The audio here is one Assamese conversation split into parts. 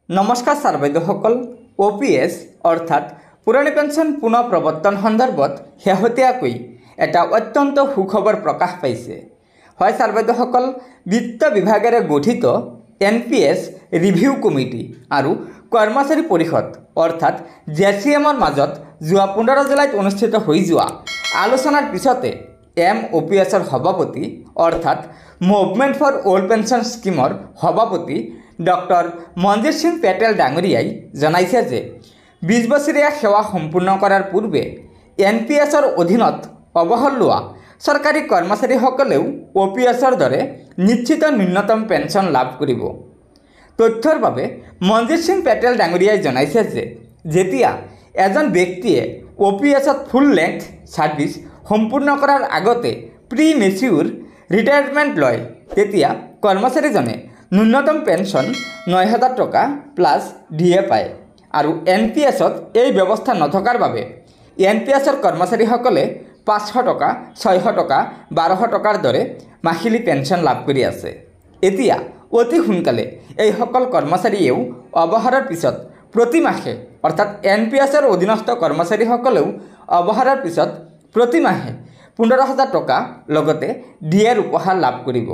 নমস্কাৰ ছাৰ বাইদেউসকল। OPS অৰ্থাৎ পুৰণি পেঞ্চন পুনৰ প্ৰৱৰ্তন সন্দৰ্ভত শেহতীয়াকৈ এটা অত্যন্ত সুখবৰ প্ৰকাশ পাইছে। হয় ছাৰ বাইদেউসকল, বিত্ত বিভাগেৰে গঠিত NPS ৰিভিউ কমিটি আৰু কৰ্মচাৰী পৰিষদ অৰ্থাৎ JCMৰ মাজত যোৱা 15 জুলাইত অনুষ্ঠিত হৈ যোৱা আলোচনাৰ পিছতে MOPSৰ সভাপতি অৰ্থাৎ মুভমেণ্ট ফৰ অল্ড পেঞ্চন স্কিমৰ সভাপতি ডক্টৰ মনজিত সিং পেটেল ডাঙৰীয়াই জনাইছে যে 20 বছৰীয়া সেৱা সম্পূৰ্ণ কৰাৰ পূৰ্বে NPSৰ অধীনত অৱসৰ লোৱা চৰকাৰী কৰ্মচাৰীসকলেও OPSৰ দৰে নিশ্চিত ন্যূনতম পেঞ্চন লাভ কৰিব। তথ্যৰ বাবে মনজিত সিং পেটেল ডাঙৰীয়াই জনাইছে যে যেতিয়া এজন ব্যক্তিয়ে OPSত ফুল লেংথ ছাৰ্ভিচ সম্পূৰ্ণ কৰাৰ আগতে প্ৰি মেচিউৰ ৰিটায়াৰমেণ্ট লয়, তেতিয়া কৰ্মচাৰীজনে ন্যূনতম পেঞ্চন 9,000 টকা প্লাছ DA পায়। আৰু NPSত এই ব্যৱস্থা নথকাৰ বাবে NPSৰ কৰ্মচাৰীসকলে 500 টকা, 600 টকা, 1200 টকাৰ দৰে মাহিলী পেঞ্চন লাভ কৰি আছে। এতিয়া অতি সোনকালে এইসকল কৰ্মচাৰীয়েও অৱসৰৰ পিছত প্ৰতি মাহে অৰ্থাৎ NPSৰ অধীনস্থ কৰ্মচাৰীসকলেও অৱসৰৰ পিছত প্ৰতি মাহে 15,000 টকা লগতে DAৰ উপহাৰ লাভ কৰিব।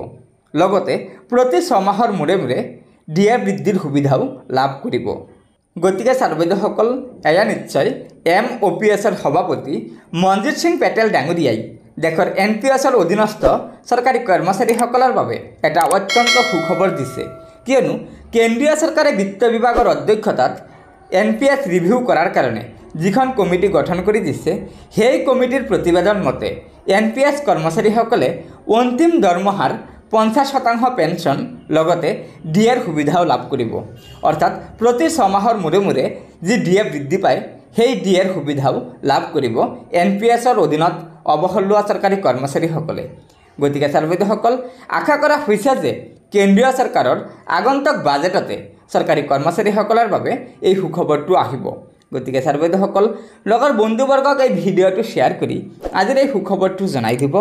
লগতে প্ৰতি 6 মাহৰ মূৰে মূৰে DA বৃদ্ধিৰ সুবিধাও লাভ কৰিব। গতিকে ছাৰ বাইদেউসকল, এয়া নিশ্চয় MOPSৰ সভাপতি মনজিত সিং পেটেল ডাঙৰীয়াই দেশৰ NPSৰ অধীনস্থ চৰকাৰী কৰ্মচাৰীসকলৰ বাবে এটা অত্যন্ত সুখবৰ দিছে। কিয়নো কেন্দ্ৰীয় চৰকাৰে বিত্ত বিভাগৰ অধ্যক্ষতাত NPS ৰিভিউ কৰাৰ কাৰণে যিখন কমিটি গঠন কৰি দিছে, সেই কমিটিৰ প্ৰতিবেদন মতে NPS কৰ্মচাৰীসকলে অন্তিম দৰমহাৰ 50% পেঞ্চন লগতে DAৰ সুবিধাও লাভ কৰিব। অৰ্থাৎ প্ৰতি 6 মাহৰ মূৰে মূৰে যি DA বৃদ্ধি পায়, সেই DAৰ সুবিধাও লাভ কৰিব NPSৰ অধীনত অৱসৰ লোৱা চৰকাৰী কৰ্মচাৰীসকলে। গতিকে ছাৰ বাইদেউসকল, আশা কৰা হৈছে যে কেন্দ্ৰীয় চৰকাৰৰ আগন্তুক বাজেটতে চৰকাৰী কৰ্মচাৰীসকলৰ বাবে এই সুখবৰটো আহিব। গতিকে ছাৰ বাইদেউসকল, লগৰ বন্ধুবৰ্গক এই ভিডিঅ'টো শ্বেয়াৰ কৰি আজিৰ এই সুখবৰটো জনাই দিব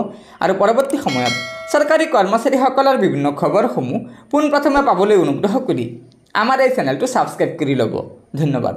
আৰু পৰৱৰ্তী সময়ত চৰকাৰী কৰ্মচাৰীসকলৰ বিভিন্ন খবৰসমূহ পোনপ্ৰথমে পাবলৈ অনুগ্ৰহ কৰি আমাৰ এই চেনেলটো ছাবস্ক্ৰাইব কৰি ল'ব। ধন্যবাদ।